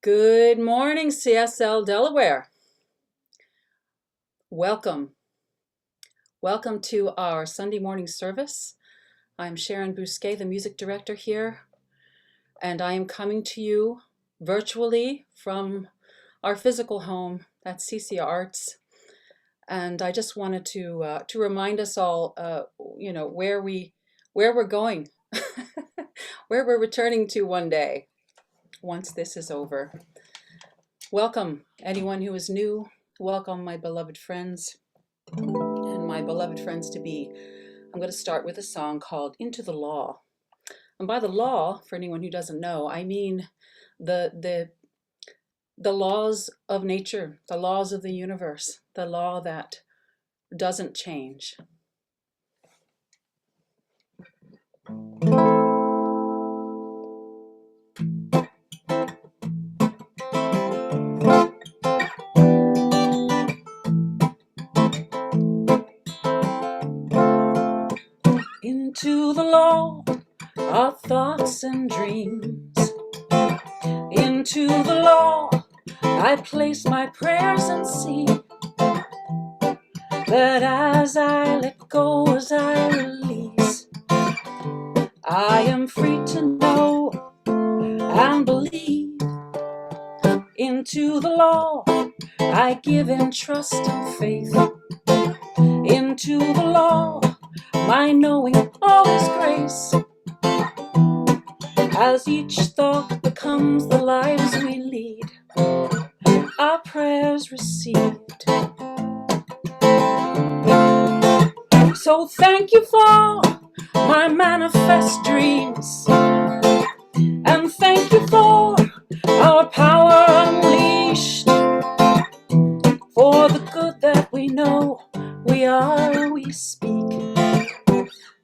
Good morning, CSL Delaware. Welcome. Welcome to our Sunday morning service. I'm Sharon Bousquet, the music director here, and I am coming to you virtually from our physical home at CC Arts. And I just wanted to remind us all, where we're going, where we're returning to one day once this is over. Welcome, anyone who is new. Welcome, my beloved friends and my beloved friends to be. I'm going to start with a song called Into the Law. And by the law, for anyone who doesn't know, I mean the laws of nature, the laws of the universe, the law that doesn't change. Into the law, our thoughts and dreams. Into the law, I place my prayers and see that as I let go, as I release, I am free to know and believe. Into the law, I give in trust and faith. Into the law, my knowing all is grace. As each thought becomes the lives we lead, our prayers received. So thank you for my manifest dreams, and thank you for our power unleashed, for the good that we know we are, we speak,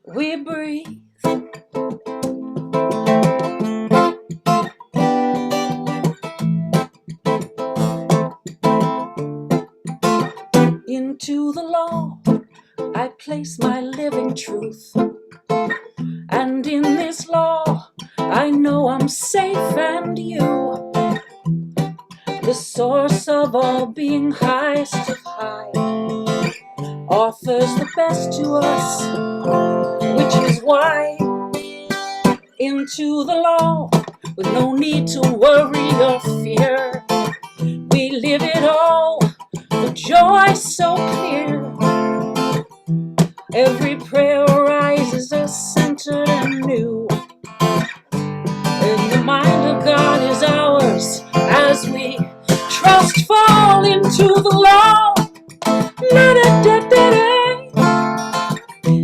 we breathe. Into the law, I place my living truth, and in this law, I know I'm safe, and you, the source of all being, highest of high, offers the best to us, which is why into the law, with no need to worry or fear, we live it all with joy so clear. Every prayer rises us centered and new, and the mind of God is ours as we trust fall into the law.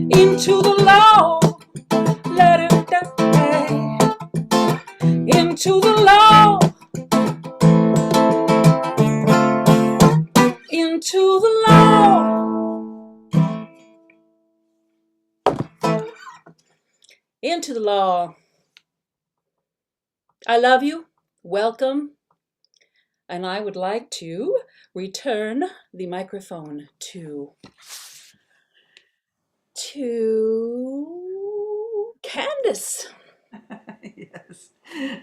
Into the law, let it die. Into the law, into the law, into the law. I love you. Welcome. And I would like to return the microphone to Candace. Yes.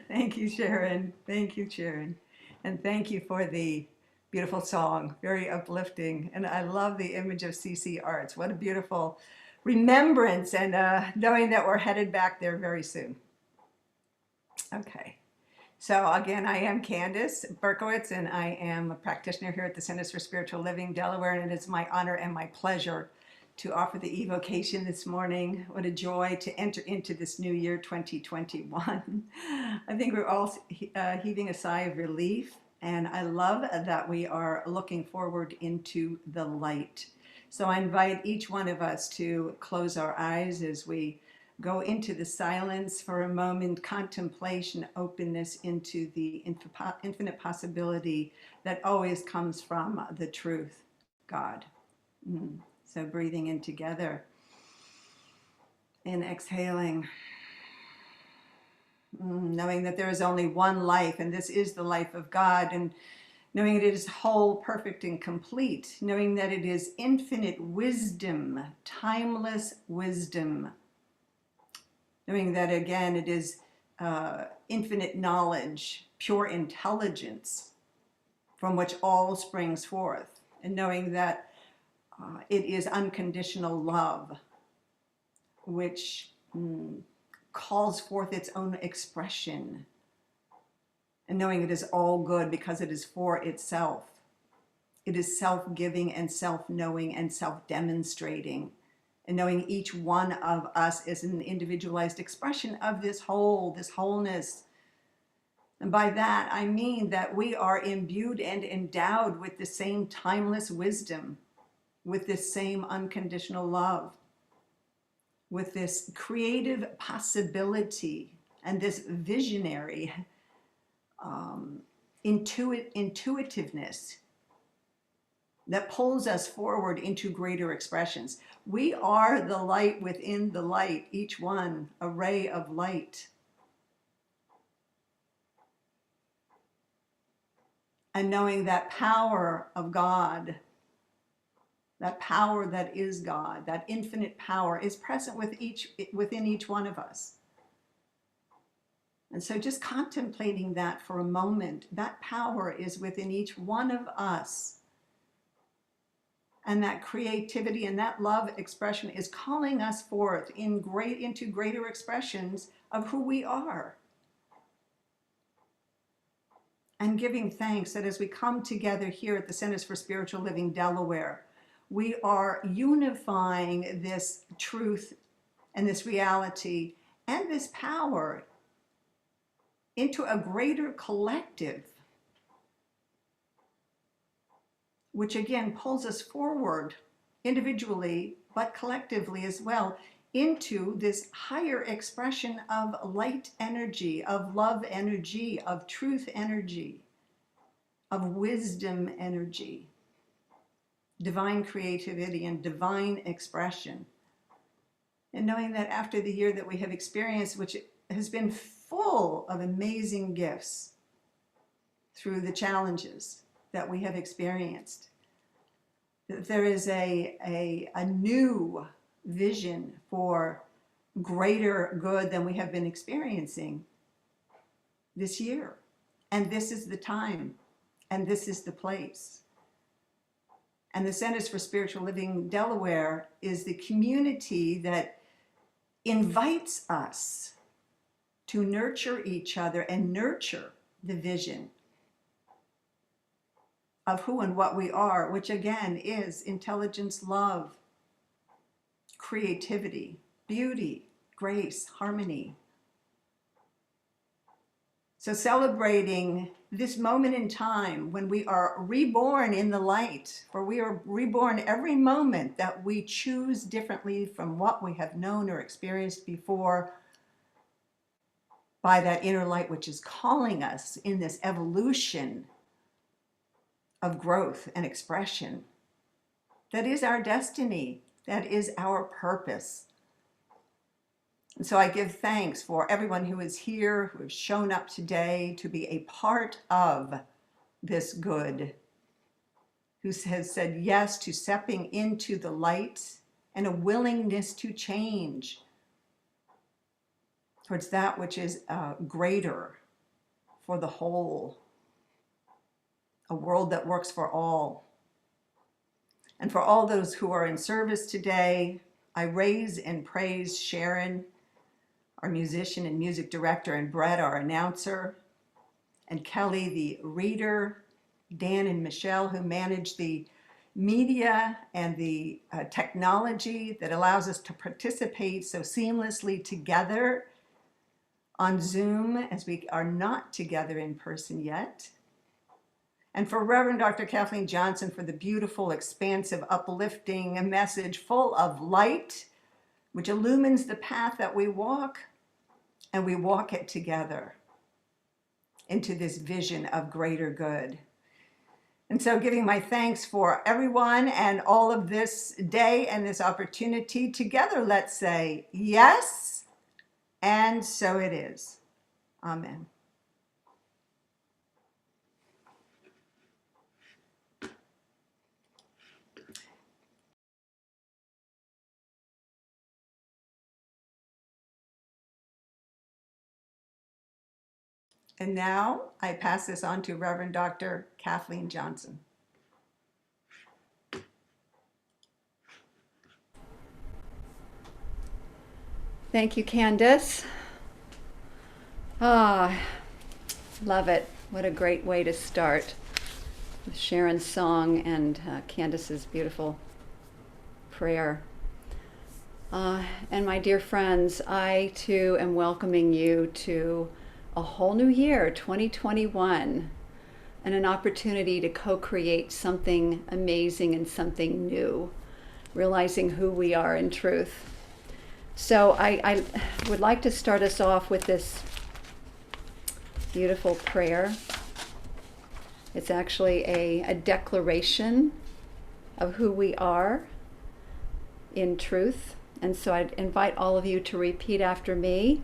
Thank you, Sharon. Thank you, Sharon. And thank you for the beautiful song. Very uplifting. And I love the image of CC Arts. What a beautiful remembrance, and knowing that we're headed back there very soon. Okay. So again, I am Candace Berkowitz, and I am a practitioner here at the Centers for Spiritual Living, Delaware, and it is my honor and my pleasure to offer the evocation this morning. What a joy to enter into this new year, 2021. I think we're all heaving a sigh of relief, and I love that we are looking forward into the light. So I invite each one of us to close our eyes as we go into the silence for a moment, contemplation, openness into the infinite possibility that always comes from the truth, God. So breathing in together and exhaling, knowing that there is only one life, and this is the life of God, and knowing it is whole, perfect, and complete, knowing that it is infinite wisdom, timeless wisdom, knowing that again it is infinite knowledge, pure intelligence from which all springs forth, and knowing that it is unconditional love which calls forth its own expression, and knowing it is all good because it is for itself. It is self-giving and self-knowing and self-demonstrating, and knowing each one of us is an individualized expression of this whole, this wholeness. And by that, I mean that we are imbued and endowed with the same timeless wisdom, with this same unconditional love, with this creative possibility and this visionary intuitiveness that pulls us forward into greater expressions. We are the light within the light, each one a ray of light. And knowing that power of God, that power that is God, that infinite power is present within each one of us. And so just contemplating that for a moment, that power is within each one of us. And that creativity and that love expression is calling us forth into greater expressions of who we are. And giving thanks that as we come together here at the Centers for Spiritual Living, Delaware, we are unifying this truth and this reality and this power into a greater collective, which again pulls us forward individually, but collectively as well, into this higher expression of light energy, of love energy, of truth energy, of wisdom energy, divine creativity and divine expression. And knowing that after the year that we have experienced, which has been full of amazing gifts through the challenges that we have experienced, that there is a new vision for greater good than we have been experiencing this year. And this is the time, and this is the place. And the Centers for Spiritual Living Delaware is the community that invites us to nurture each other and nurture the vision of who and what we are, which again is intelligence, love, creativity, beauty, grace, harmony. So celebrating this moment in time when we are reborn in the light, for we are reborn every moment that we choose differently from what we have known or experienced before, by that inner light which is calling us in this evolution of growth and expression. That is our destiny. That is our purpose. And so I give thanks for everyone who is here, who has shown up today to be a part of this good, who has said yes to stepping into the light and a willingness to change towards that which is greater for the whole, a world that works for all. And for all those who are in service today, I raise and praise Sharon, our musician and music director, and Brett, our announcer, and Kelly, the reader, Dan and Michelle, who manage the media and the technology that allows us to participate so seamlessly together on Zoom, as we are not together in person yet. And for Reverend Dr. Kathleen Johnson for the beautiful, expansive, uplifting message full of light, which illumines the path that we walk, and we walk it together into this vision of greater good. And so giving my thanks for everyone and all of this day and this opportunity together, let's say yes, and so it is. Amen. And now I pass this on to Reverend Dr. Kathleen Johnson. Thank you, Candace. Ah, love it. What a great way to start with Sharon's song and Candace's beautiful prayer. And my dear friends, I too am welcoming you to a whole new year, 2021, and an opportunity to co-create something amazing and something new, realizing who we are in truth. So I would like to start us off with this beautiful prayer. It's actually a declaration of who we are in truth. And so I'd invite all of you to repeat after me.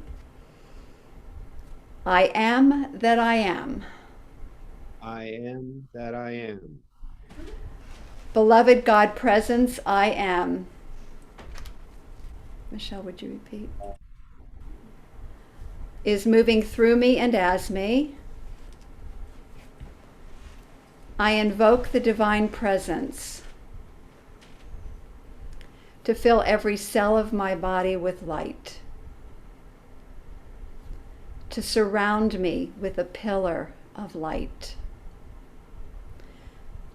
I am that I am. I am that I am. Beloved God presence, I am. Michelle, would you repeat? Is moving through me and as me. I invoke the divine presence to fill every cell of my body with light, to surround me with a pillar of light,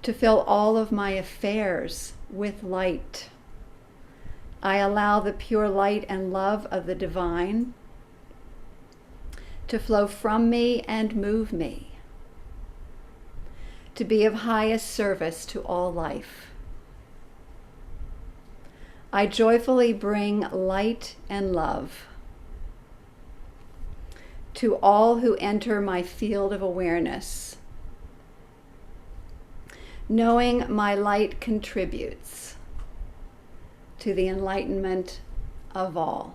to fill all of my affairs with light. I allow the pure light and love of the divine to flow from me and move me, to be of highest service to all life. I joyfully bring light and love to all who enter my field of awareness, knowing my light contributes to the enlightenment of all.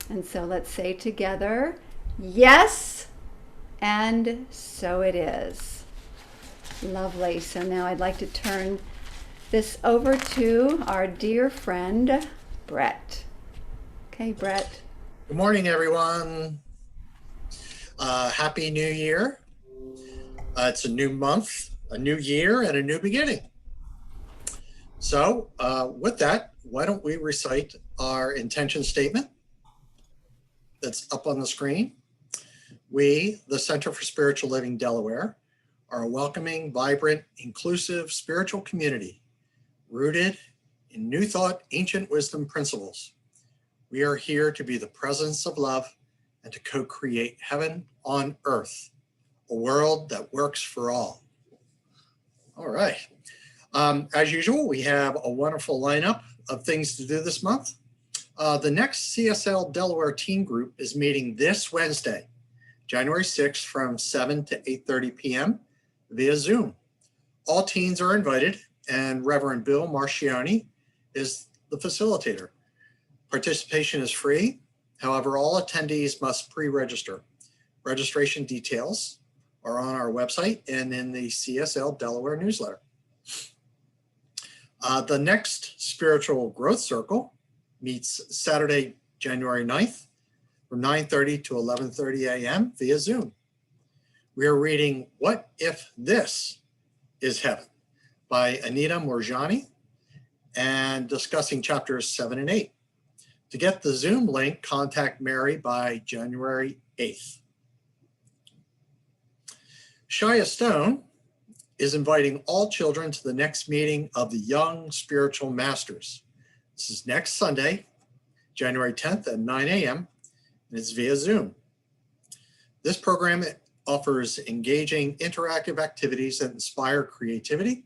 And so let's say together, yes, and so it is. Lovely. So now I'd like to turn this over to our dear friend, Brett. Okay, Brett. Good morning, everyone. Happy New Year. It's a new month, a new year, and a new beginning. So with that, why don't we recite our intention statement that's up on the screen. We, the Center for Spiritual Living Delaware, are a welcoming, vibrant, inclusive spiritual community rooted in New Thought, ancient wisdom principles. We are here to be the presence of love and to co-create heaven on earth, a world that works for all. All right. As usual, we have a wonderful lineup of things to do this month. The next CSL Delaware Teen Group is meeting this Wednesday, January 6th from 7 to 8:30 p.m. via Zoom. All teens are invited, and Reverend Bill Marcioni is the facilitator. Participation is free. However, all attendees must pre-register. Registration details are on our website and in the CSL Delaware newsletter. The next Spiritual Growth Circle meets Saturday, January 9th from 9:30 to 11:30 a.m. via Zoom. We are reading What If This Is Heaven by Anita Morjani and discussing chapters 7 and 8. To get the Zoom link, contact Mary by January 8th. Shia Stone is inviting all children to the next meeting of the Young Spiritual Masters. This is next Sunday, January 10th at 9 a.m., and it's via Zoom. This program offers engaging interactive activities that inspire creativity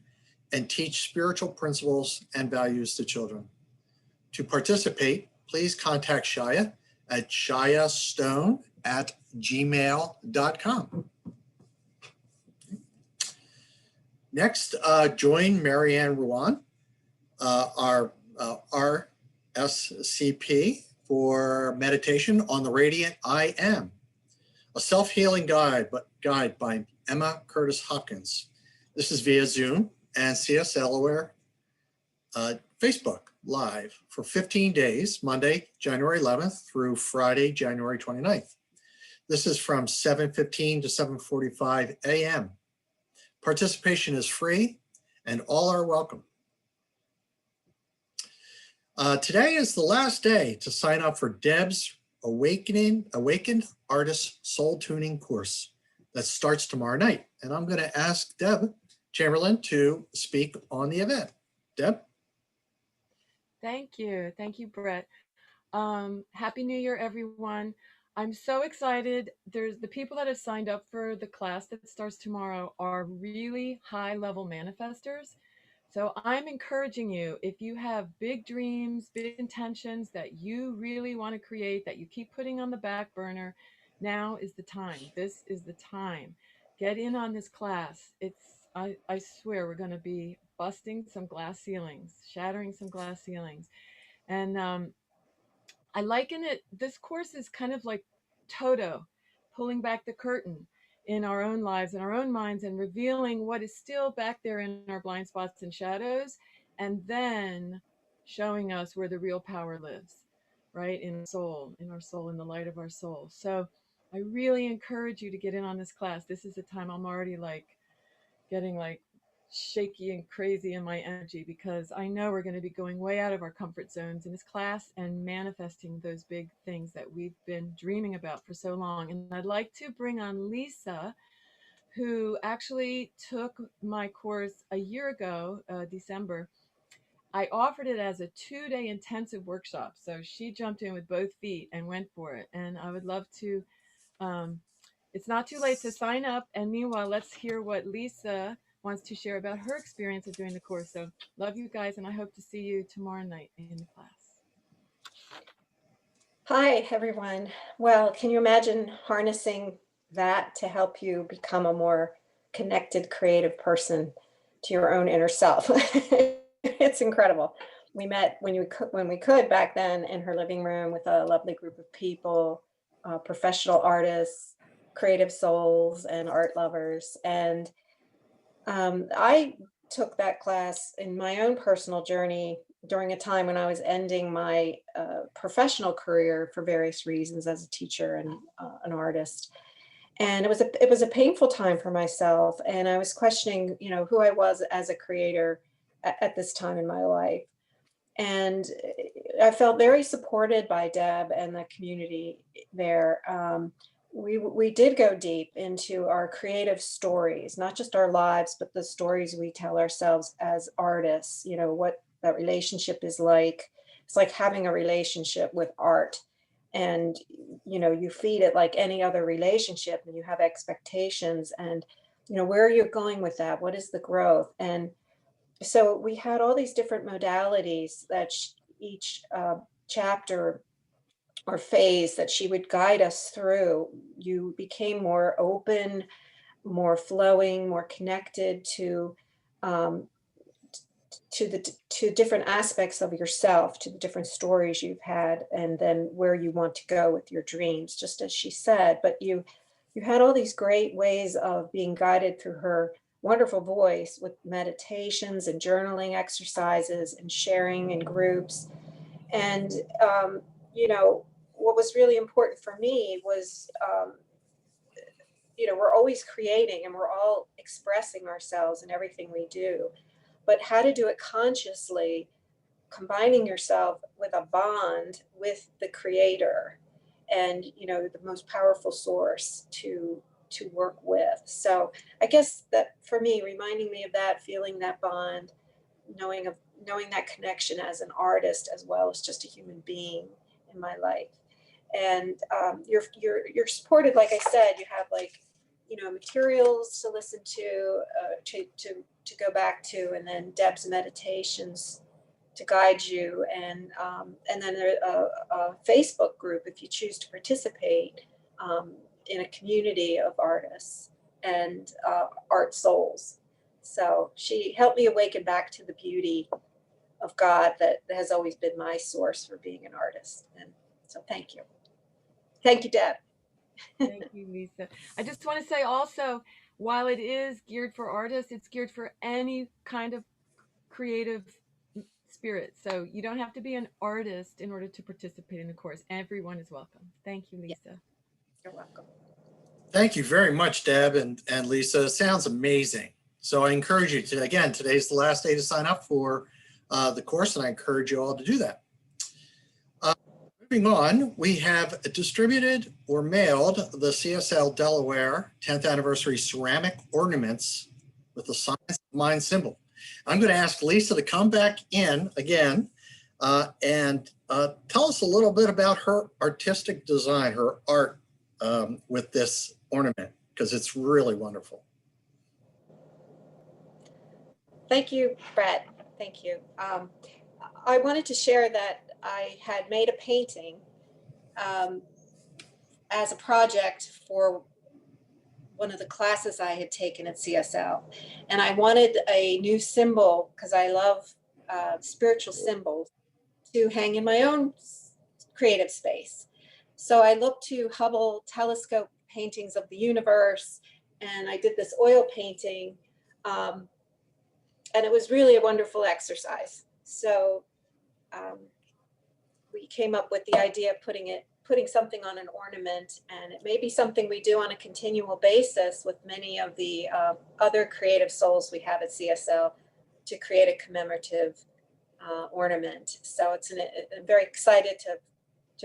and teach spiritual principles and values to children. To participate, please contact Shia at shiastone@gmail.com. Next, join Marianne Ruan, our RSCP, for meditation on the Radiant I Am, a self-healing guide by Emma Curtis Hopkins. This is via Zoom and CS Delaware Facebook Live for 15 days, Monday, January 11th through Friday, January 29th. This is from 7:15 to 7:45 a.m. Participation is free and all are welcome. Today is the last day to sign up for Deb's Awakened Artist Soul Tuning course that starts tomorrow night. And I'm going to ask Deb Chamberlain to speak on the event. Deb? Thank you. Thank you, Brett. Happy New Year, everyone. I'm so excited. There's the people that have signed up for the class that starts tomorrow are really high level manifestors. So I'm encouraging you, if you have big dreams, big intentions that you really want to create, that you keep putting on the back burner, now is the time. This is the time. Get in on this class. I swear we're going to be busting some glass ceilings, shattering some glass ceilings. And I liken it, this course is kind of like Toto, pulling back the curtain in our own lives, in our own minds, and revealing what is still back there in our blind spots and shadows, and then showing us where the real power lives, right? In our soul, in the light of our soul. So I really encourage you to get in on this class. This is the time I'm already like getting like shaky and crazy in my energy, because I know we're going to be going way out of our comfort zones in this class and manifesting those big things that we've been dreaming about for so long. And I'd like to bring on Lisa, who actually took my course a year ago, December. I offered it as a 2-day intensive workshop. So she jumped in with both feet and went for it. And I would love to, it's not too late to sign up. And meanwhile, let's hear what Lisa wants to share about her experience of doing the course. So love you guys, and I hope to see you tomorrow night in the class. Hi, everyone. Well, can you imagine harnessing that to help you become a more connected, creative person to your own inner self? It's incredible. We met when we could back then in her living room with a lovely group of people, professional artists, creative souls, and art lovers. And I took that class in my own personal journey during a time when I was ending my professional career for various reasons as a teacher and an artist. And it was a painful time for myself, and I was questioning, who I was as a creator at this time in my life. And I felt very supported by Deb and the community there. We did go deep into our creative stories, not just our lives, but the stories we tell ourselves as artists, what that relationship is like. It's like having a relationship with art. And, you feed it like any other relationship, and you have expectations, and, where are you going with that? What is the growth? And so we had all these different modalities that each chapter or phase that she would guide us through. You became more open, more flowing, more connected um, to different aspects of yourself, to the different stories you've had, and then where you want to go with your dreams, just as she said. But you had all these great ways of being guided through her wonderful voice with meditations and journaling exercises and sharing in groups. And what was really important for me was, we're always creating and we're all expressing ourselves in everything we do, but how to do it consciously, combining yourself with a bond with the creator and, the most powerful source to work with. So I guess that for me, reminding me of that, feeling that bond, knowing that connection as an artist as well as just a human being in my life. And you're supported, like I said. You have materials to listen to go back to, and then Deb's meditations to guide you, and then a Facebook group if you choose to participate in a community of artists and art souls. So she helped me awaken back to the beauty of God that has always been my source for being an artist. And so thank you. Thank you, Deb. Thank you, Lisa. I just want to say also, while it is geared for artists, it's geared for any kind of creative spirit. So you don't have to be an artist in order to participate in the course. Everyone is welcome. Thank you, Lisa. You're welcome. Thank you very much, Deb and Lisa. It sounds amazing. So I encourage you to, again, today's the last day to sign up for the course, and I encourage you all to do that. Moving on, we have distributed or mailed the CSL Delaware 10th anniversary ceramic ornaments with the Science of Mind symbol. I'm going to ask Lisa to come back in again and tell us a little bit about her artistic design, her art with this ornament, because it's really wonderful. Thank you, Brett. Thank you. I wanted to share that I had made a painting as a project for one of the classes I had taken at CSL. And I wanted a new symbol, because I love spiritual symbols, to hang in my own creative space. So I looked to Hubble telescope paintings of the universe, and I did this oil painting. And it was really a wonderful exercise. So we came up with the idea of putting something on an ornament, and it may be something we do on a continual basis with many of the other creative souls we have at CSL to create a commemorative ornament. So I'm very excited to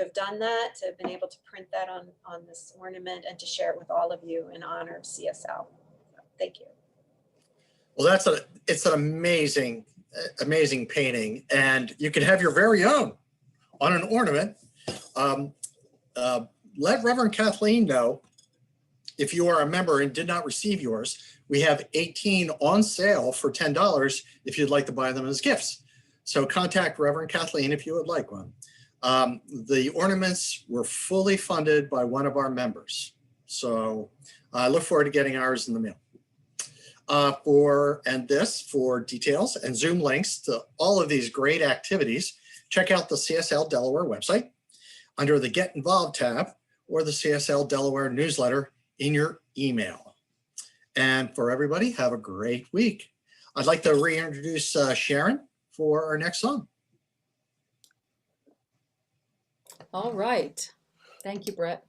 have done that, to have been able to print that on this ornament and to share it with all of you in honor of CSL. So, thank you. Well, it's an amazing painting, and you can have your very own on an ornament. Let Reverend Kathleen know if you are a member and did not receive yours. We have 18 on sale for $10 if you'd like to buy them as gifts. So contact Reverend Kathleen if you would like one. The ornaments were fully funded by one of our members. So I look forward to getting ours in the mail. For details and Zoom links to all of these great activities, check out the CSL Delaware website under the Get Involved tab or the CSL Delaware newsletter in your email. And for everybody, have a great week. I'd like to reintroduce Sharon for our next song. All right. Thank you, Brett.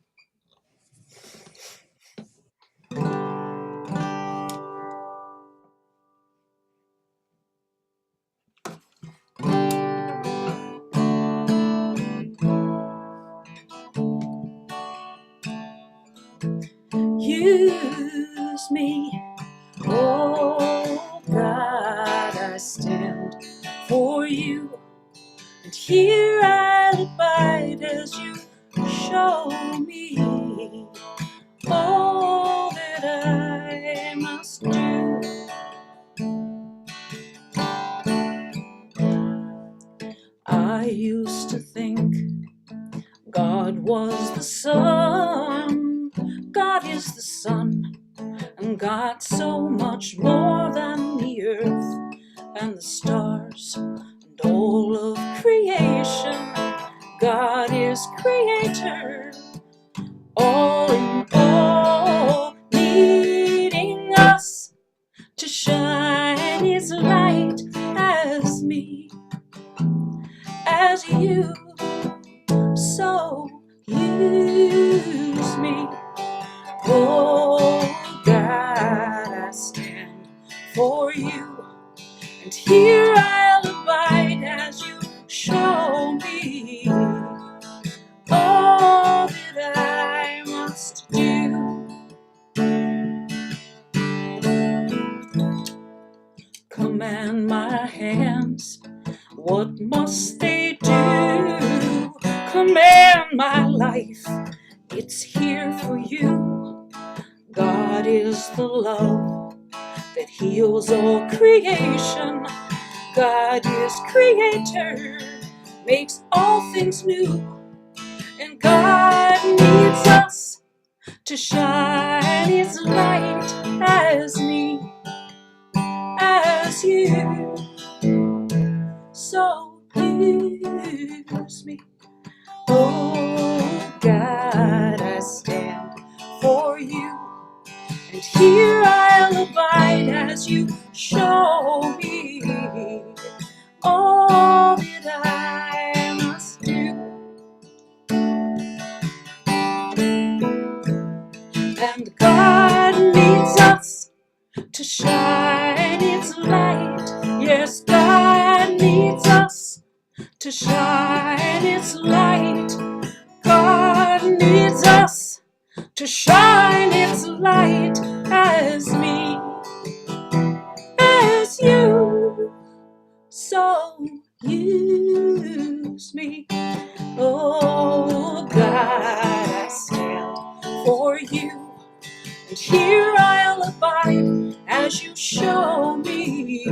Use me, oh God, I stand for you, and here I'll abide as you show me all that I must do. I used to think God was the sun, God is the sun, and God's so much more than the earth and the stars and all of creation. God is creator, all in all, needing us to shine his light as me, as you. So use me, oh God, I stand for you, and here I'll abide as you show me all that I must do. Command my hands, what must they do? Command my life, it's here for you. God is the love that heals all creation. God is creator, makes all things new. And God needs us to shine his light as me, as you. So use me, oh God, I stand for you, and here I'll abide as you show me all that I must do. to shine its light. Yes, God needs us to shine its light. God needs us to shine its light as me, as you. So use me. Oh God, I stand for you. And here I'll abide as you show me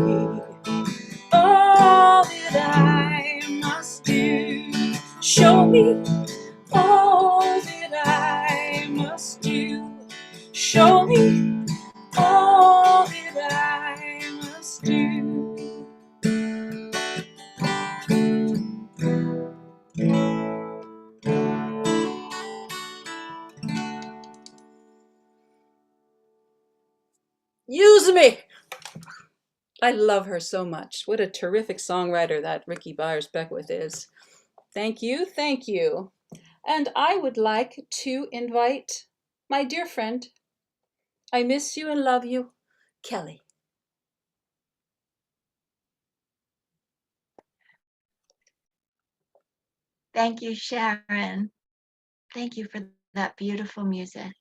all that I must do. Show me all that I must do. Show me all that I must do. Use me! I love her so much. What a terrific songwriter that Ricky Byers Beckwith is. Thank you, thank you. And I would like to invite my dear friend, I miss you and love you, Kelly. Thank you, Sharon. Thank you for that beautiful music.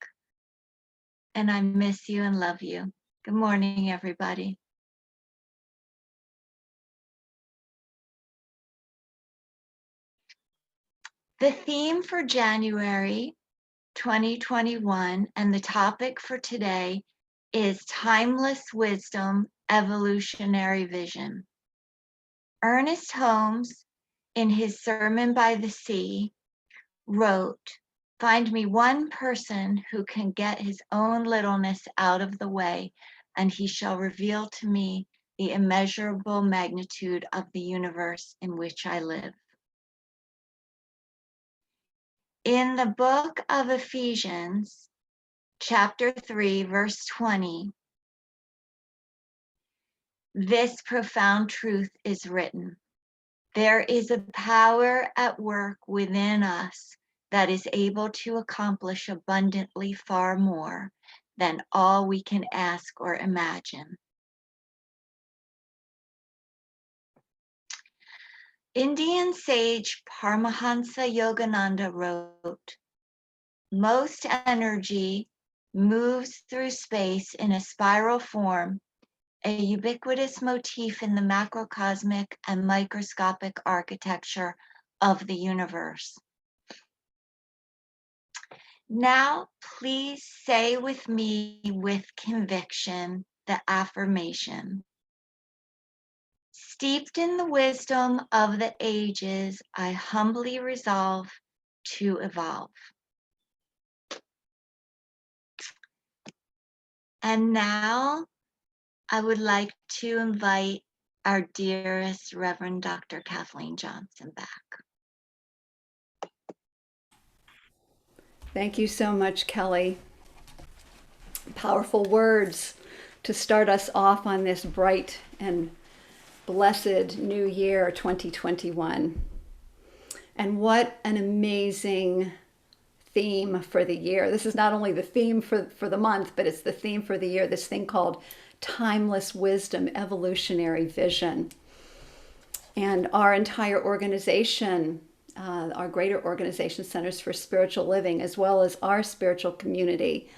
And I miss you and love you. Good morning, everybody. The theme for January 2021 and the topic for today is Timeless Wisdom, Evolutionary Vision. Ernest Holmes, in his Sermon by the Sea, wrote, "Find me one person who can get his own littleness out of the way, and he shall reveal to me the immeasurable magnitude of the universe in which I live." In the book of Ephesians, chapter 3, verse 20, this profound truth is written: "There is a power at work within us that is able to accomplish abundantly far more than all we can ask or imagine." Indian sage Paramahansa Yogananda wrote, "Most energy moves through space in a spiral form, a ubiquitous motif in the macrocosmic and microscopic architecture of the universe." Now, please say with me with conviction the affirmation: "Steeped in the wisdom of the ages, I humbly resolve to evolve." And now I would like to invite our dearest Reverend Dr. Kathleen Johnson back. Thank you so much, Kelly. Powerful words to start us off on this bright and blessed new year, 2021. And what an amazing theme for the year. This is not only the theme for the month, but it's the theme for the year, this thing called Timeless Wisdom, Evolutionary Vision. And our entire organization, our greater organization, Centers for Spiritual Living, as well as our spiritual community,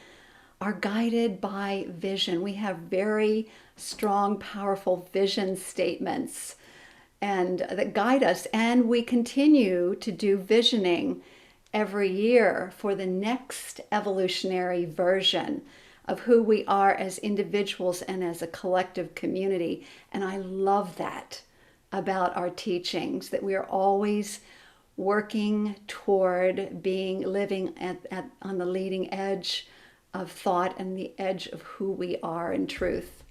are guided by vision. We have very strong, powerful vision statements and that guide us. And we continue to do visioning every year for the next evolutionary version of who we are as individuals and as a collective community. And I love that about our teachings, that we are always working toward living on the leading edge of thought and the edge of who we are in truth.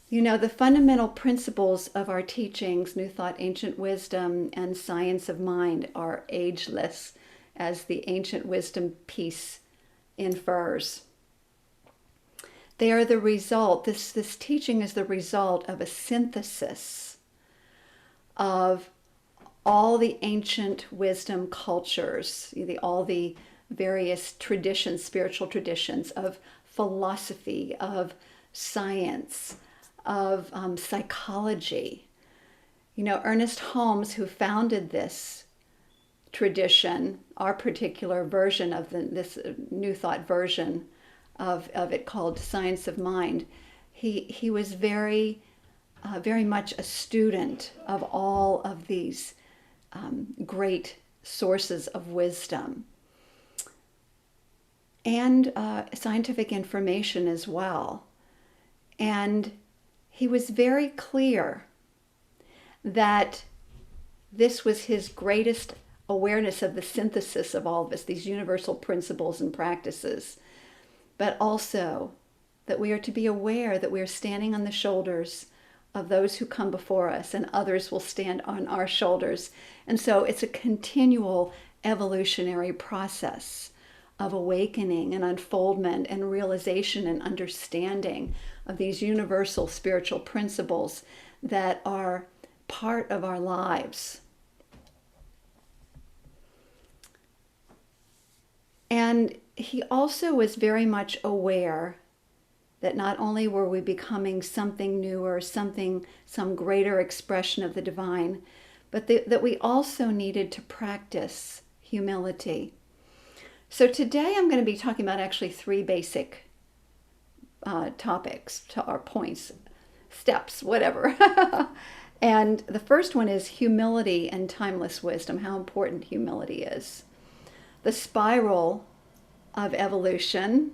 You know, the fundamental principles of our teachings, New Thought, Ancient Wisdom, and Science of Mind, are ageless, as the Ancient Wisdom piece infers. They are the result, this teaching is the result of a synthesis of all the ancient wisdom cultures, all the various traditions, spiritual traditions of philosophy, of science, of psychology. You know, Ernest Holmes, who founded this tradition, our particular version of this New Thought version of it called Science of Mind, he was very much a student of all of these great sources of wisdom and scientific information as well. And he was very clear that this was his greatest awareness of the synthesis of all of this, these universal principles and practices, but also that we are to be aware that we are standing on the shoulders of those who come before us, and others will stand on our shoulders. And so it's a continual evolutionary process of awakening and unfoldment and realization and understanding of these universal spiritual principles that are part of our lives. And he also was very much aware that not only were we becoming something newer, some greater expression of the divine, but that we also needed to practice humility. So today I'm going to be talking about actually three basic topics, or points, steps, whatever. And the first one is humility and timeless wisdom, how important humility is. The spiral of evolution,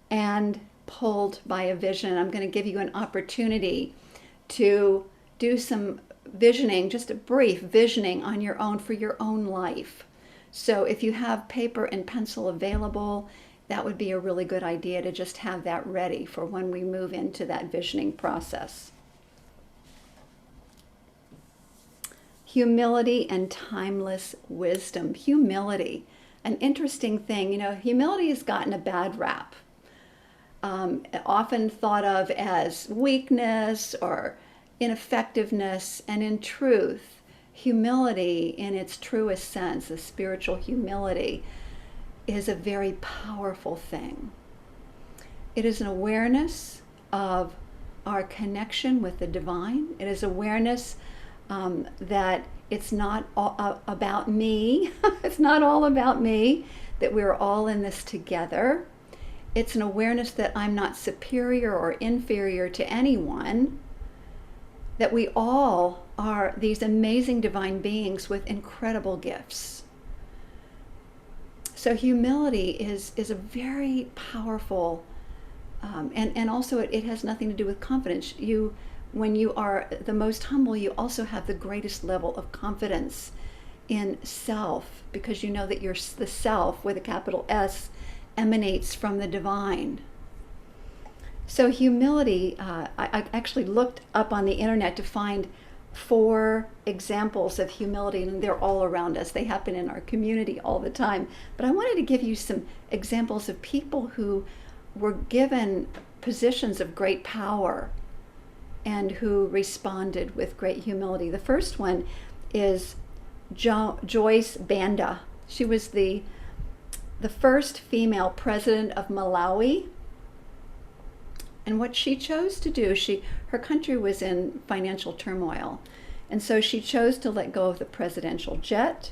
and pulled by a vision. I'm going to give you an opportunity to do some visioning, just a brief visioning on your own for your own life. So if you have paper and pencil available, that would be a really good idea to just have that ready for when we move into that visioning process. Humility and timeless wisdom. Humility, an interesting thing. You know, humility has gotten a bad rap. Often thought of as weakness or ineffectiveness, and in truth, humility in its truest sense, the spiritual humility, is a very powerful thing. It is an awareness of our connection with the divine. It is awareness that it's not all about me. It's not all about me, that we're all in this together. It's an awareness that I'm not superior or inferior to anyone, that we all are these amazing divine beings with incredible gifts. So humility is a very powerful, and also it has nothing to do with confidence. When you are the most humble, you also have the greatest level of confidence in self, because you know that the self, with a capital S, emanates from the divine. So humility, I actually looked up on the internet to find 4 examples of humility, and they're all around us. They happen in our community all the time. But I wanted to give you some examples of people who were given positions of great power and who responded with great humility. The first one is Joyce Banda. She was the first female president of Malawi. And what she chose to do, her country was in financial turmoil. And so she chose to let go of the presidential jet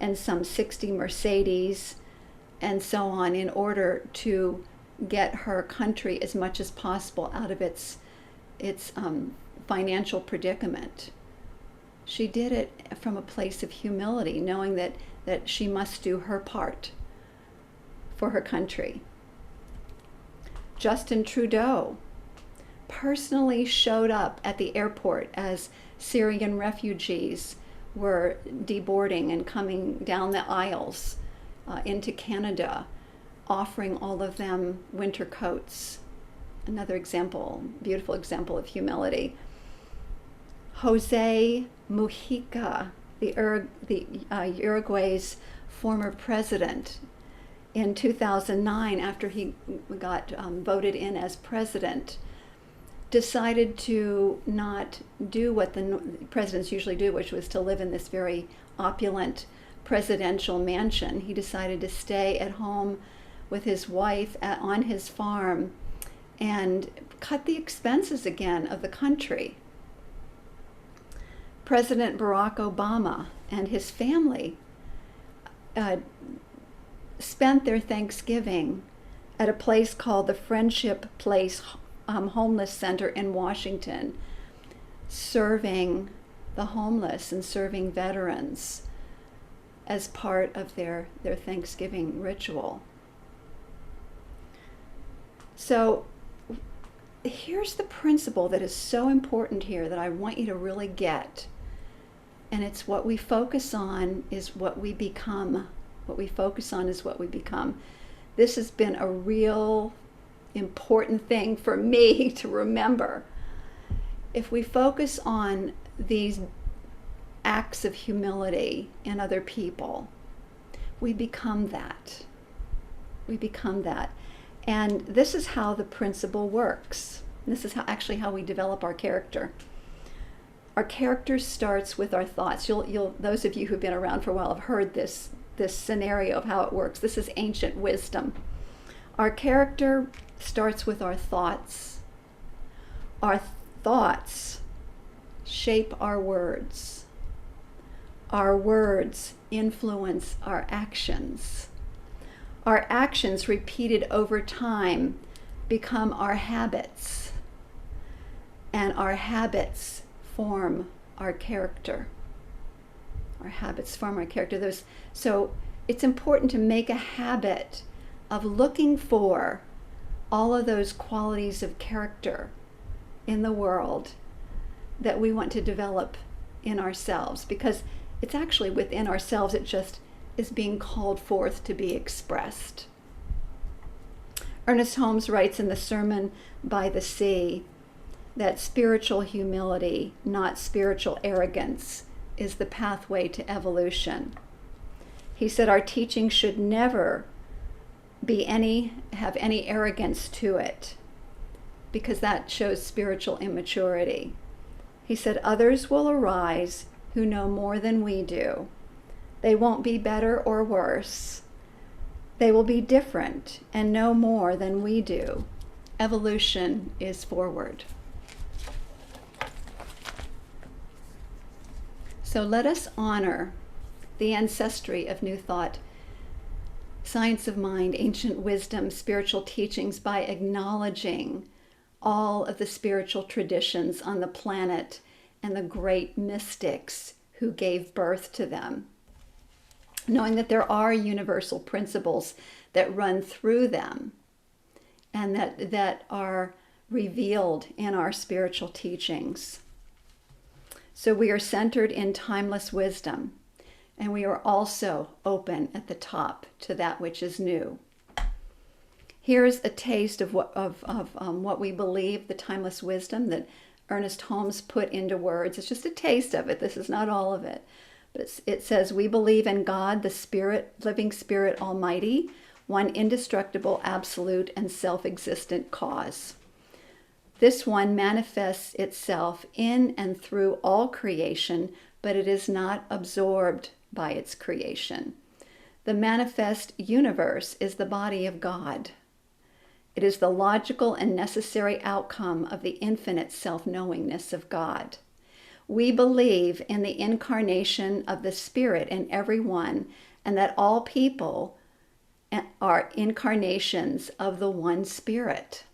and some 60 Mercedes and so on, in order to get her country as much as possible out of its financial predicament. She did it from a place of humility, knowing that she must do her part for her country. Justin Trudeau personally showed up at the airport as Syrian refugees were deboarding and coming down the aisles into Canada, offering all of them winter coats. Another example, beautiful example of humility. Jose Mujica, Uruguay's former president, in 2009, after he got voted in as president, decided to not do what the presidents usually do, which was to live in this very opulent presidential mansion. He decided to stay at home with his wife on his farm and cut the expenses again of the country. President Barack Obama and his family spent their Thanksgiving at a place called the Friendship Place Homeless Center in Washington, serving the homeless and serving veterans as part of their Thanksgiving ritual. So here's the principle that is so important here that I want you to really get. And it's what we focus on is what we become. What we focus on is what we become. This has been a real important thing for me to remember. If we focus on these acts of humility in other people, we become that. We become that. And this is how the principle works. This is how we develop our character. Our character starts with our thoughts. Those of you who've been around for a while have heard this scenario of how it works. This is ancient wisdom. Our character starts with our thoughts. Our thoughts shape our words. Our words influence our actions. Our actions repeated over time become our habits. And our habits form our character. Our habits form our character. So it's important to make a habit of looking for all of those qualities of character in the world that we want to develop in ourselves, because it's actually within ourselves. It just is being called forth to be expressed. Ernest Holmes writes in the Sermon by the Sea that spiritual humility, not spiritual arrogance, is the pathway to evolution. He said our teaching should never have any arrogance to it, because that shows spiritual immaturity. He said others will arise who know more than we do. They won't be better or worse. They will be different and know more than we do. Evolution is forward. So let us honor the ancestry of New Thought, science of mind, ancient wisdom, spiritual teachings by acknowledging all of the spiritual traditions on the planet and the great mystics who gave birth to them. Knowing that there are universal principles that run through them and that are revealed in our spiritual teachings. So we are centered in timeless wisdom, and we are also open at the top to that which is new. Here's a taste of what we believe, the timeless wisdom that Ernest Holmes put into words. It's just a taste of it. This is not all of it. But it says, we believe in God, the Spirit, living Spirit Almighty, one indestructible, absolute, and self-existent cause. This one manifests itself in and through all creation, but it is not absorbed by its creation. The manifest universe is the body of God. It is the logical and necessary outcome of the infinite self-knowingness of God. We believe in the incarnation of the Spirit in everyone, and that all people are incarnations of the one Spirit.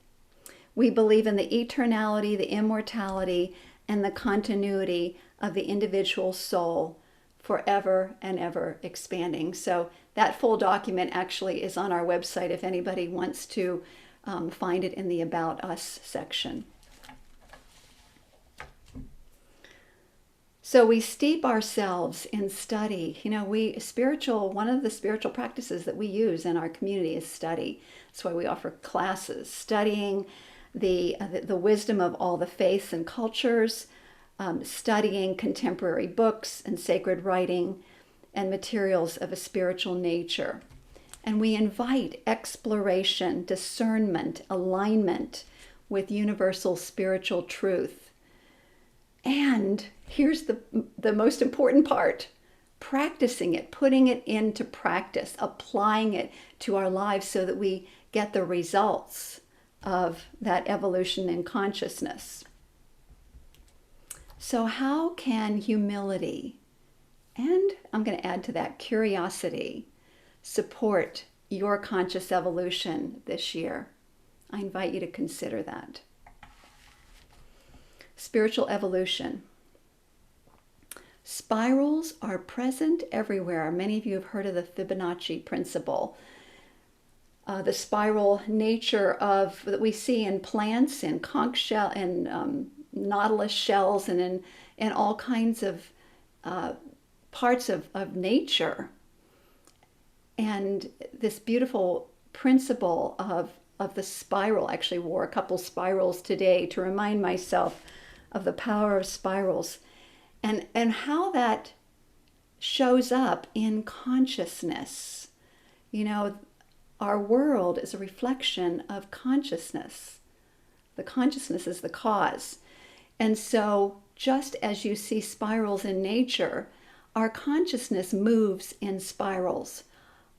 We believe in the eternality, the immortality, and the continuity of the individual soul, forever and ever expanding. So that full document actually is on our website if anybody wants to find it in the About Us section. So we steep ourselves in study. You know, one of the spiritual practices that we use in our community is study. That's why we offer classes, studying the wisdom of all the faiths and cultures, studying contemporary books and sacred writing and materials of a spiritual nature. And we invite exploration, discernment, alignment with universal spiritual truth. And here's the most important part, practicing it, putting it into practice, applying it to our lives so that we get the results of that evolution in consciousness. So how can humility, and I'm going to add to that curiosity, support your conscious evolution this year? I invite you to consider that. Spiritual evolution. Spirals are present everywhere. Many of you have heard of the Fibonacci Principle. The spiral nature of that we see in plants, in conch shell, in nautilus shells, and in all kinds of parts of nature. And this beautiful principle of the spiral, I actually wore a couple spirals today to remind myself of the power of spirals and how that shows up in consciousness. You know, our world is a reflection of consciousness. The consciousness is the cause. And so just as you see spirals in nature, our consciousness moves in spirals,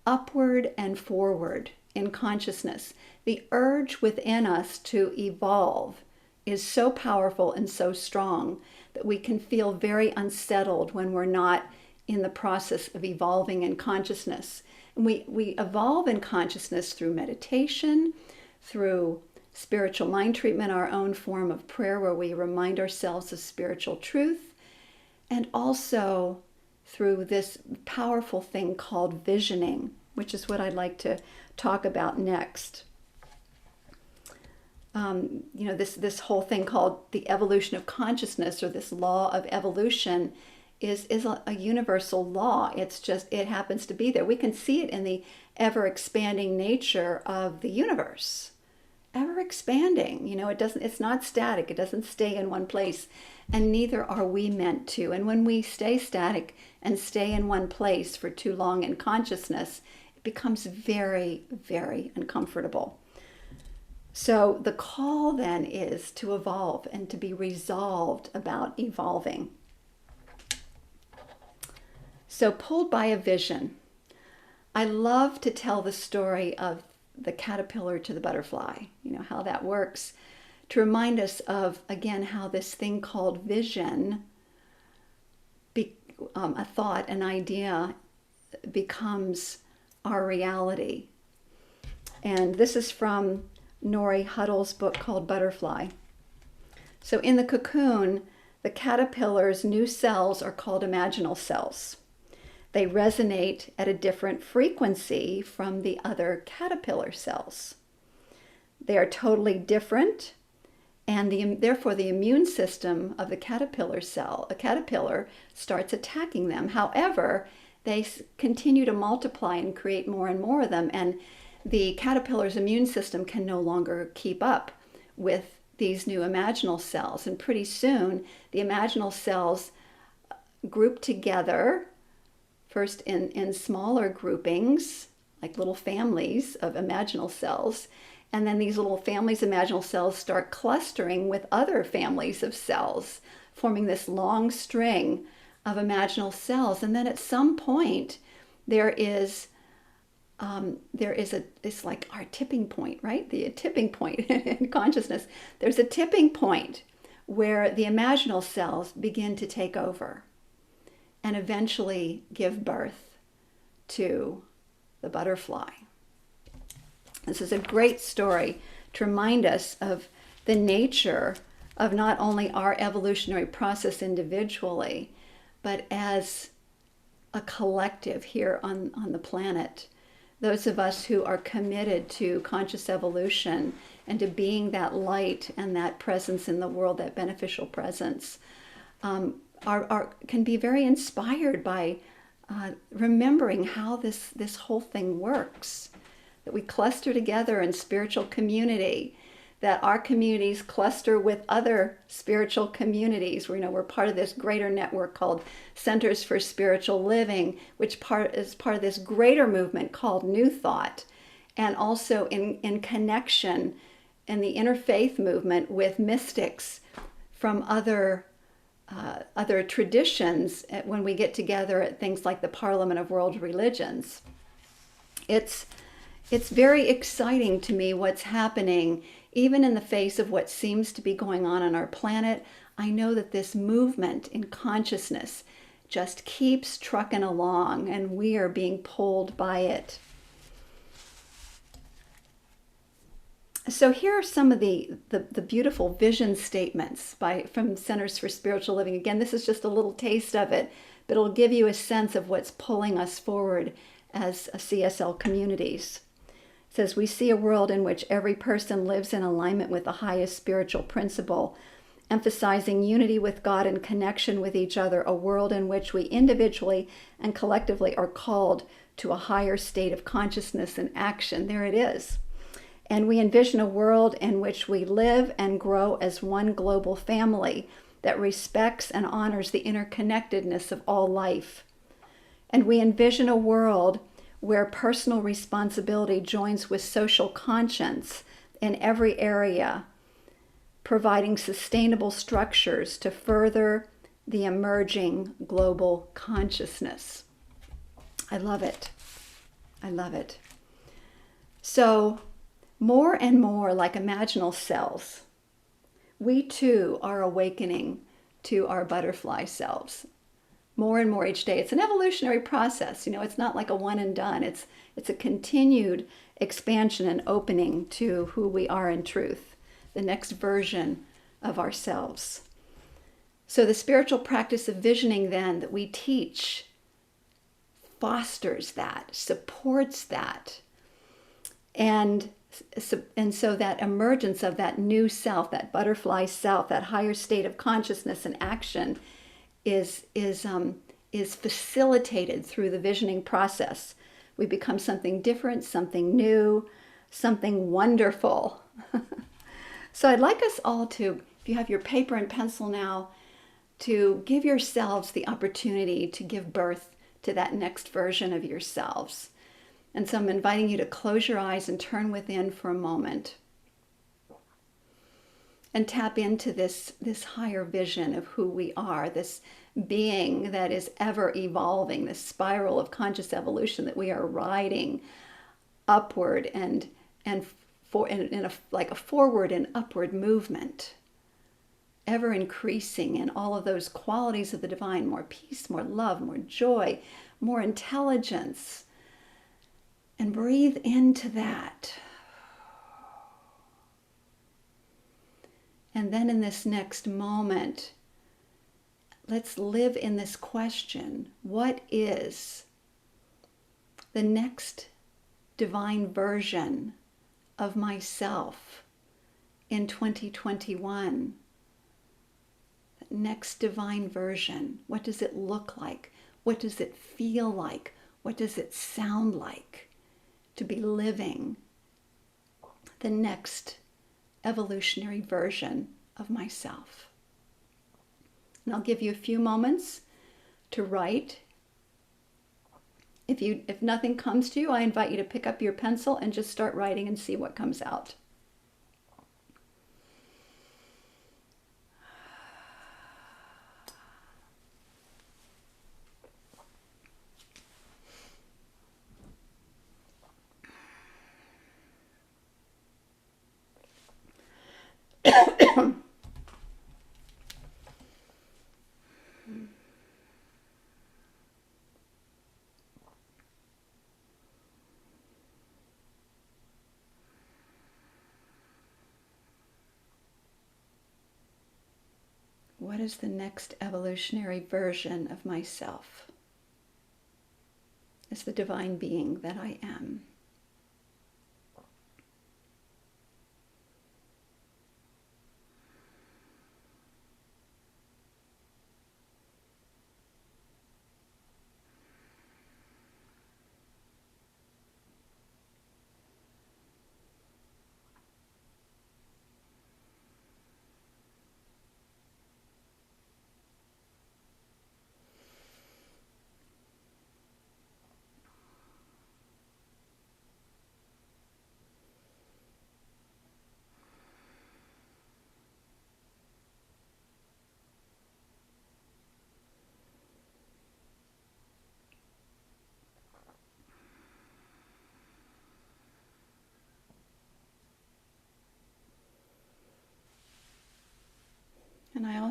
upward and forward in consciousness. The urge within us to evolve is so powerful and so strong that we can feel very unsettled when we're not in the process of evolving in consciousness. And we evolve in consciousness through meditation, through spiritual mind treatment, our own form of prayer where we remind ourselves of spiritual truth, and also through this powerful thing called visioning, which is what I'd like to talk about next. You know, this whole thing called the evolution of consciousness, or this law of evolution, is a universal law. It's just, it happens to be there. We can see it in the ever expanding nature of the universe. Ever expanding, you know, it's not static. It doesn't stay in one place, and neither are we meant to. And when we stay static and stay in one place for too long in consciousness, it becomes very, very uncomfortable. So the call then is to evolve and to be resolved about evolving. So pulled by a vision, I love to tell the story of the caterpillar to the butterfly, you know, how that works, to remind us of, again, how this thing called vision, a thought, an idea, becomes our reality. And this is from Nori Huddle's book called Butterfly. So in the cocoon, the caterpillar's new cells are called imaginal cells. They resonate at a different frequency from the other caterpillar cells. They are totally different, and therefore the immune system of the caterpillar starts attacking them. However, they continue to multiply and create more and more of them, and the caterpillar's immune system can no longer keep up with these new imaginal cells. And pretty soon, the imaginal cells group together, first in smaller groupings, like little families of imaginal cells. And then these little families, imaginal cells, start clustering with other families of cells, forming this long string of imaginal cells. And then at some point, it's like our tipping point, right? The tipping point in consciousness. There's a tipping point where the imaginal cells begin to take over and eventually give birth to the butterfly. This is a great story to remind us of the nature of not only our evolutionary process individually, but as a collective here on the planet. Those of us who are committed to conscious evolution and to being that light and that presence in the world, that beneficial presence, can be very inspired by remembering how this whole thing works. That we cluster together in spiritual community, that our communities cluster with other spiritual communities. We're part of this greater network called Centers for Spiritual Living, which is part of this greater movement called New Thought, and also in connection in the interfaith movement with mystics from other other traditions when we get together at things like the Parliament of World Religions. It's very exciting to me what's happening, even in the face of what seems to be going on our planet. I know that this movement in consciousness just keeps trucking along, and we are being pulled by it. So here are some of the beautiful vision statements from Centers for Spiritual Living. Again, this is just a little taste of it, but it'll give you a sense of what's pulling us forward as CSL communities. It says, we see a world in which every person lives in alignment with the highest spiritual principle, emphasizing unity with God and connection with each other, a world in which we individually and collectively are called to a higher state of consciousness and action. There it is. And we envision a world in which we live and grow as one global family that respects and honors the interconnectedness of all life. And we envision a world where personal responsibility joins with social conscience in every area, providing sustainable structures to further the emerging global consciousness. I love it. I love it. So, more and more like imaginal cells, we too are awakening to our butterfly selves. More and more each day. It's an evolutionary process. It's not like a one and done. It's a continued expansion and opening to who we are in truth, the next version of ourselves. So the spiritual practice of visioning then that we teach fosters that, supports that. And so that emergence of that new self, that butterfly self, that higher state of consciousness and action is facilitated through the visioning process. We become something different, something new, something wonderful. So I'd like us all to, if you have your paper and pencil now, to give yourselves the opportunity to give birth to that next version of yourselves. And so I'm inviting you to close your eyes and turn within for a moment and tap into this higher vision of who we are, this being that is ever evolving, this spiral of conscious evolution that we are riding upward and like a forward and upward movement, ever increasing in all of those qualities of the divine, more peace, more love, more joy, more intelligence. And breathe into that. And then in this next moment, let's live in this question. What is the next divine version of myself in 2021? The next divine version. What does it look like? What does it feel like? What does it sound like to be living the next evolutionary version of myself? And I'll give you a few moments to write. If nothing comes to you, I invite you to pick up your pencil and just start writing and see what comes out. What is the next evolutionary version of myself as the divine being that I am?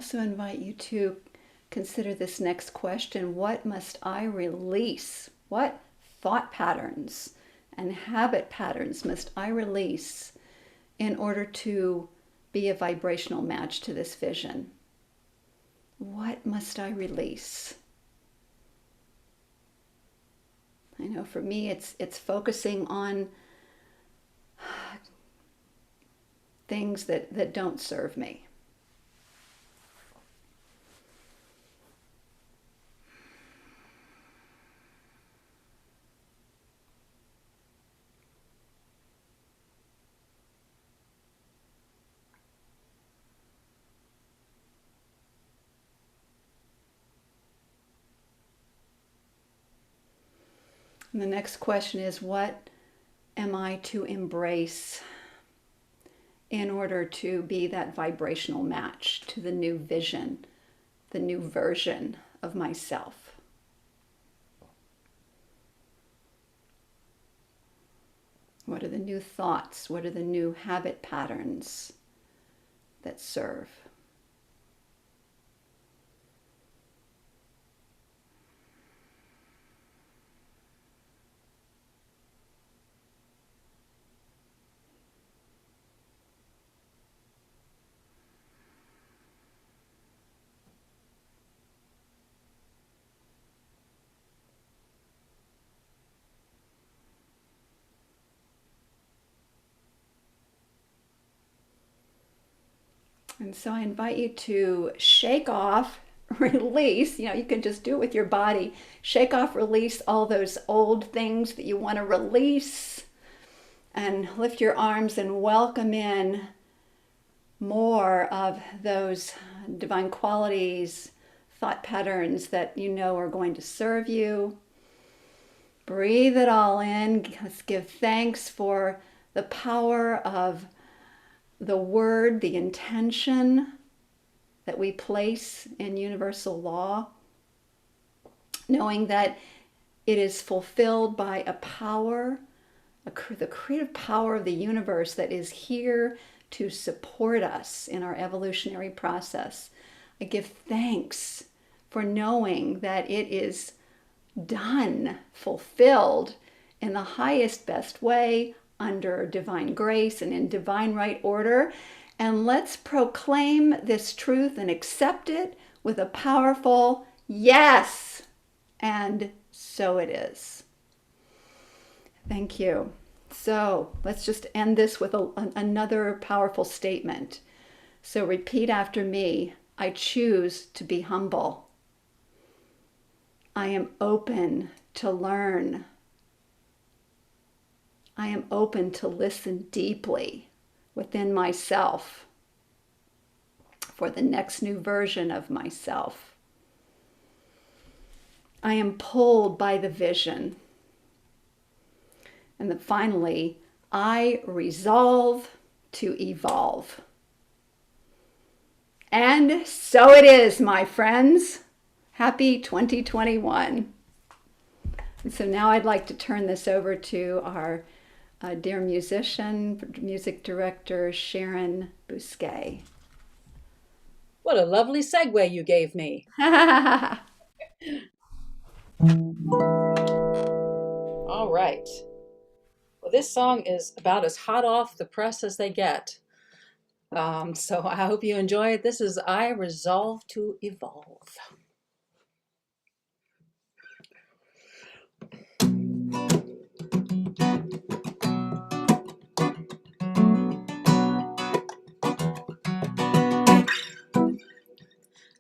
also invite you to consider this next question. What must I release? What thought patterns and habit patterns must I release in order to be a vibrational match to this vision? What must I release? I know for me it's focusing on things that don't serve me. And the next question is, what am I to embrace in order to be that vibrational match to the new vision, the new version of myself? What are the new thoughts? What are the new habit patterns that serve? And so I invite you to shake off, release, you can just do it with your body. Shake off, release all those old things that you want to release, and lift your arms and welcome in more of those divine qualities, thought patterns that you know are going to serve you. Breathe it all in. Let's give thanks for the power of the word, the intention that we place in universal law, knowing that it is fulfilled by a power, the creative power of the universe that is here to support us in our evolutionary process. I give thanks for knowing that it is done, fulfilled in the highest, best way, under divine grace and in divine right order. And let's proclaim this truth and accept it with a powerful yes. And so it is. Thank you. So let's just end this with another powerful statement. So repeat after me. I choose to be humble. I am open to learn. I am open to listen deeply within myself for the next new version of myself. I am pulled by the vision. And then finally, I resolve to evolve. And so it is, my friends. Happy 2021. And so now I'd like to turn this over to our dear musician, music director, Sharon Bousquet. What a lovely segue you gave me. All right. Well, this song is about as hot off the press as they get. So I hope you enjoy it. This is I Resolve to Evolve.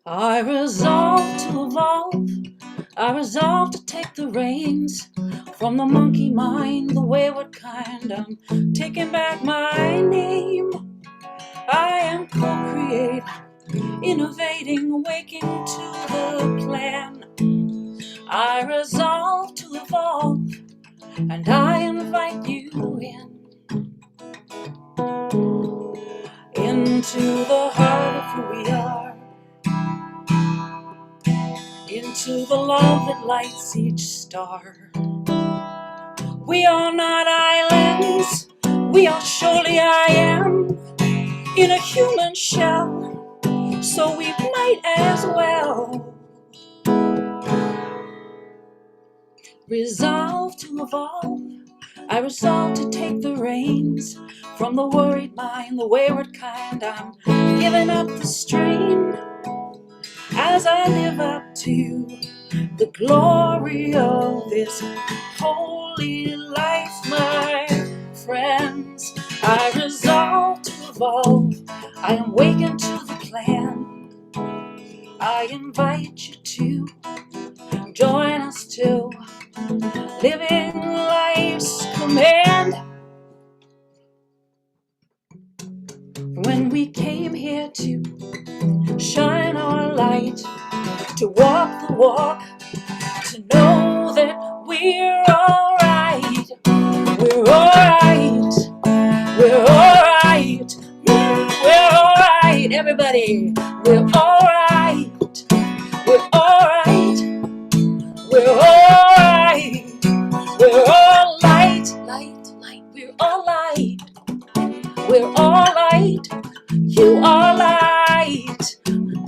I resolve to evolve. I resolve to take the reins from the monkey mind, the wayward kind. I'm taking back my name. I am co-create, innovating, awaking to the plan. I resolve to evolve, and I invite you into the heart of who we are, into the love that lights each star. We are not islands, we are surely I am, in a human shell, so we might as well. Resolve to evolve, I resolve to take the reins from the worried mind, the wayward kind. I'm giving up the strain as I live up to the glory of this holy life, my friends. I resolve to evolve, I am wakened to the plan. I invite you to join us too, living life's command. When we came here to shine our light, to walk the walk, to know that we're alright, we're alright, we're alright, we're alright, everybody, we're alright, we're alright, we're alright, we're all light, light, light, we're all light, we're all light, you are light,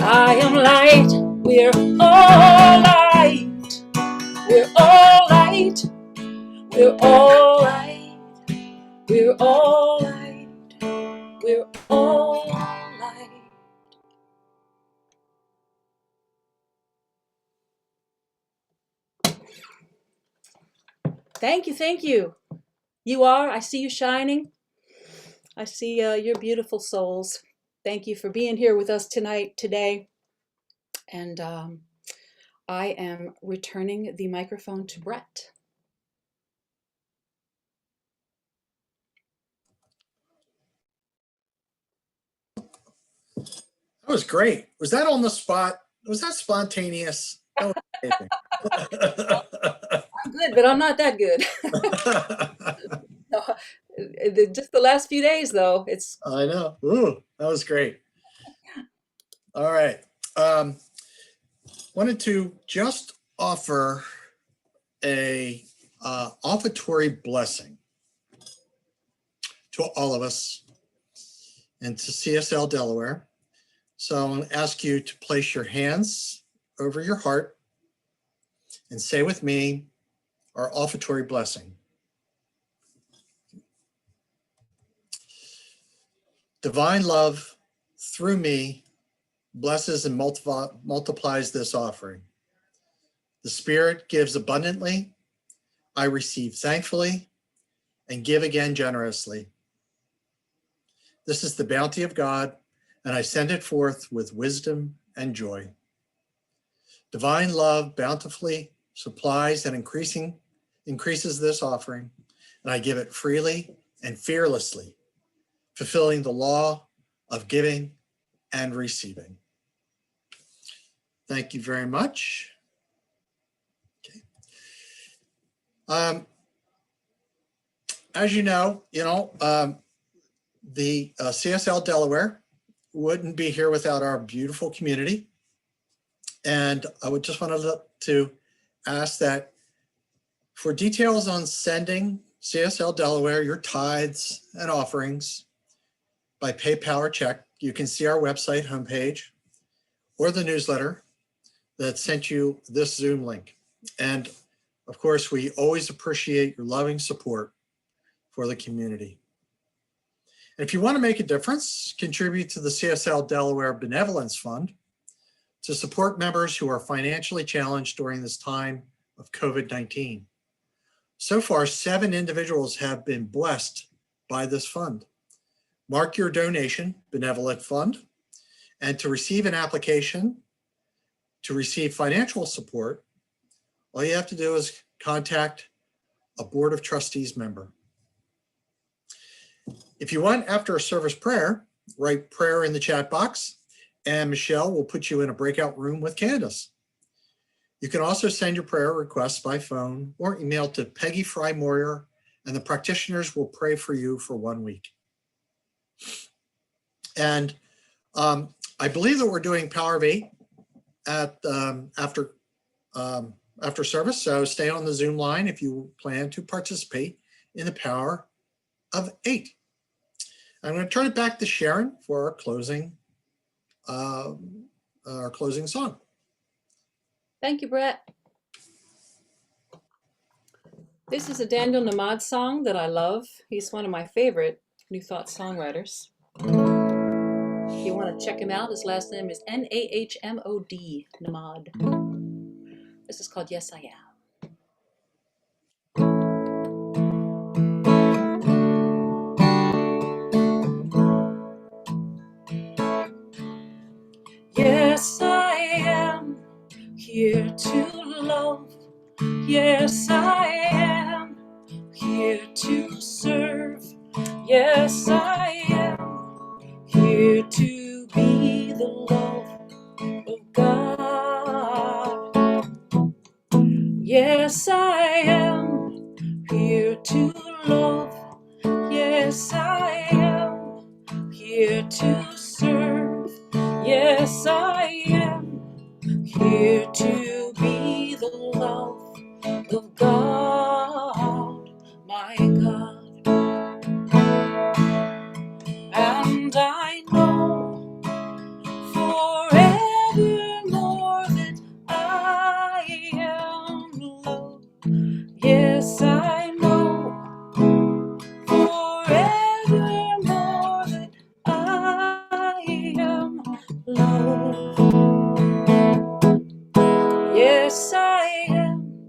I am light, we're all light, we're all light, we're all light, we're all light, we're all light. Thank you, thank you. You are, I see you shining. I see your beautiful souls. Thank you for being here with us today. And I am returning the microphone to Brett. That was great. Was that on the spot? Was that spontaneous? That was amazing. I'm good, but I'm not that good. No, just the last few days, though. It's. I know. Ooh, that was great. All right. Wanted to just offer a offertory blessing to all of us and to CSL Delaware. So I'm going to ask you to place your hands over your heart and say with me our offertory blessing. Divine love through me blesses and multiplies this offering. The Spirit gives abundantly, I receive thankfully, and give again generously. This is the bounty of God, and I send it forth with wisdom and joy. Divine love bountifully supplies and increases this offering, and I give it freely and fearlessly, fulfilling the law of giving and receiving. Thank you very much. Okay. As you know, the CSL Delaware wouldn't be here without our beautiful community. And I would just want to ask that for details on sending CSL Delaware your tithes and offerings by PayPal or check, you can see our website homepage or the newsletter that sent you this Zoom link. And of course, we always appreciate your loving support for the community. And if you want to make a difference, contribute to the CSL Delaware Benevolence Fund to support members who are financially challenged during this time of COVID-19. So far, 7 individuals have been blessed by this fund. Mark your donation, Benevolent Fund, and to receive an application to receive financial support, all you have to do is contact a Board of Trustees member. If you want, after a service prayer, write prayer in the chat box, and Michelle will put you in a breakout room with Candace. You can also send your prayer requests by phone or email to Peggy Fry Moyer, and the practitioners will pray for you for 1 week. And I believe that we're doing Power of 8 at after service, so stay on the Zoom line if you plan to participate in the Power of 8. I'm going to turn it back to Sharon for our closing our closing song. Thank you, Brett. This is a Daniel Namad song that I love. He's one of my favorite New Thought songwriters. If you want to check him out, his last name is Nahmod, Namad. This is called Yes, I Am. Yes, I am here to love. Yes, I am here to serve. Yes, I am here to be the love of God. Yes, I am here to love. Yes, I am here to serve. Yes, I am here to be the love of God, my God. And I know forevermore that I am loved. Yes, I know forevermore that I am loved. Yes, I am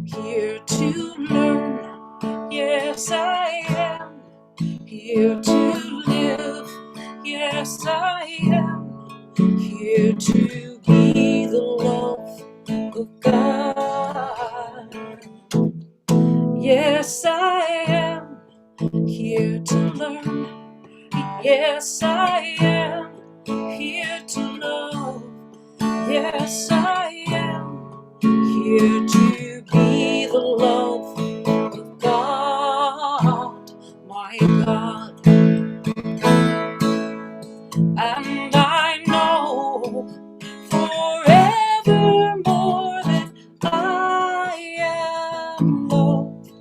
here to learn. Yes, I am here to live. Yes, I am here to be the love of God. Yes, I am here to learn. Yes, I am here to love. Yes, I am here to be the love of God, my God. And I know forevermore that I am loved.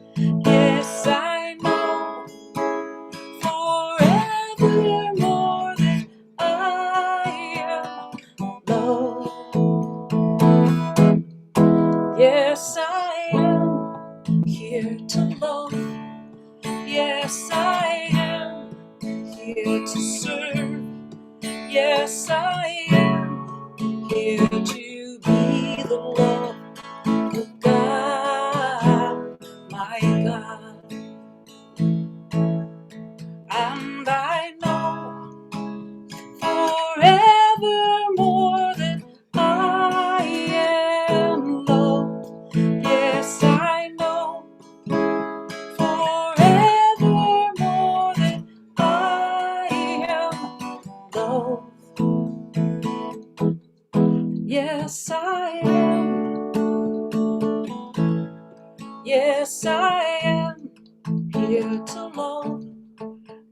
Yes, I know forevermore that I am loved. Yes, I am here to love. Yes, I am here to serve. Yes, I am here to be the love of God, my God. And I know forevermore that I am loved. Yes, I know forevermore that I am loved. Yes, I am. Yes, I am here to love.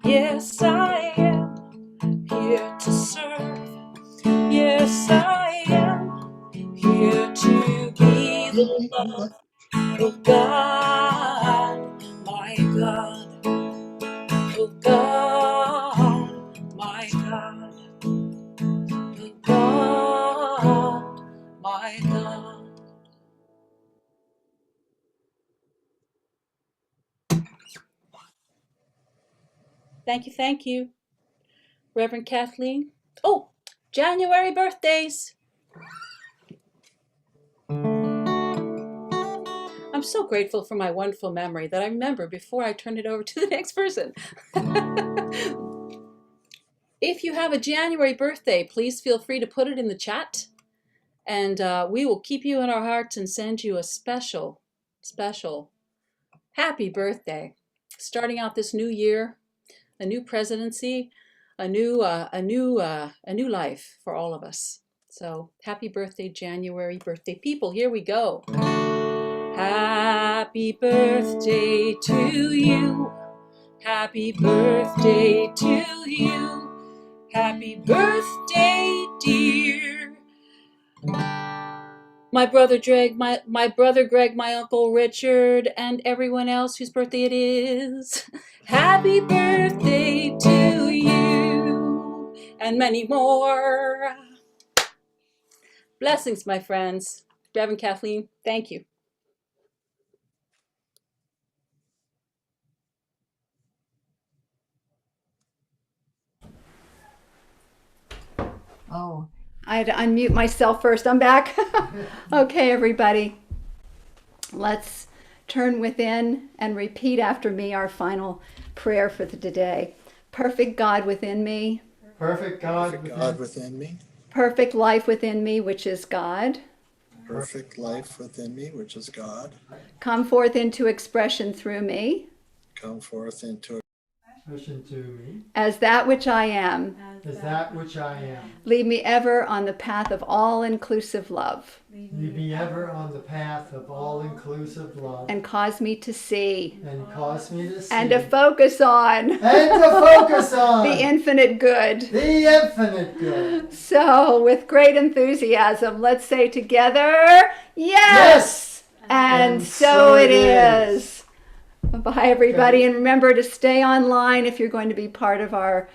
Yes, I am here to serve. Yes, I am here to be the love of God, my God, of God, my God, of God, my God. Thank you, Reverend Kathleen. Oh, January birthdays. I'm so grateful for my wonderful memory that I remember before I turn it over to the next person. If you have a January birthday, please feel free to put it in the chat, and we will keep you in our hearts and send you a special happy birthday. Starting out this new year, a new presidency, a new life for all of us. So happy birthday, January birthday people. Here we go. Happy birthday to you. Happy birthday to you. Happy birthday, dear. My brother Greg, my uncle Richard, and everyone else whose birthday it is. Happy birthday to you, and many more. Blessings, my friends. Reverend Kathleen, thank you. Oh, I had to unmute myself first. I'm back. Okay, everybody. Let's turn within and repeat after me our final prayer for today. Perfect God within me. Perfect God Perfect God within me. Perfect life within me, which is God. Perfect life within me, which is God. Come forth into expression through me. Come forth into expression to me As that which I am. as that which I am. Lead me ever on the path of all-inclusive love. Lead me ever on the path of all-inclusive love. And cause me to see. And cause me to see. And to focus on. And to focus on. The infinite good. The infinite good. So, with great enthusiasm, let's say together, yes! And so it is. Bye, everybody. And remember to stay online if you're going to be part of our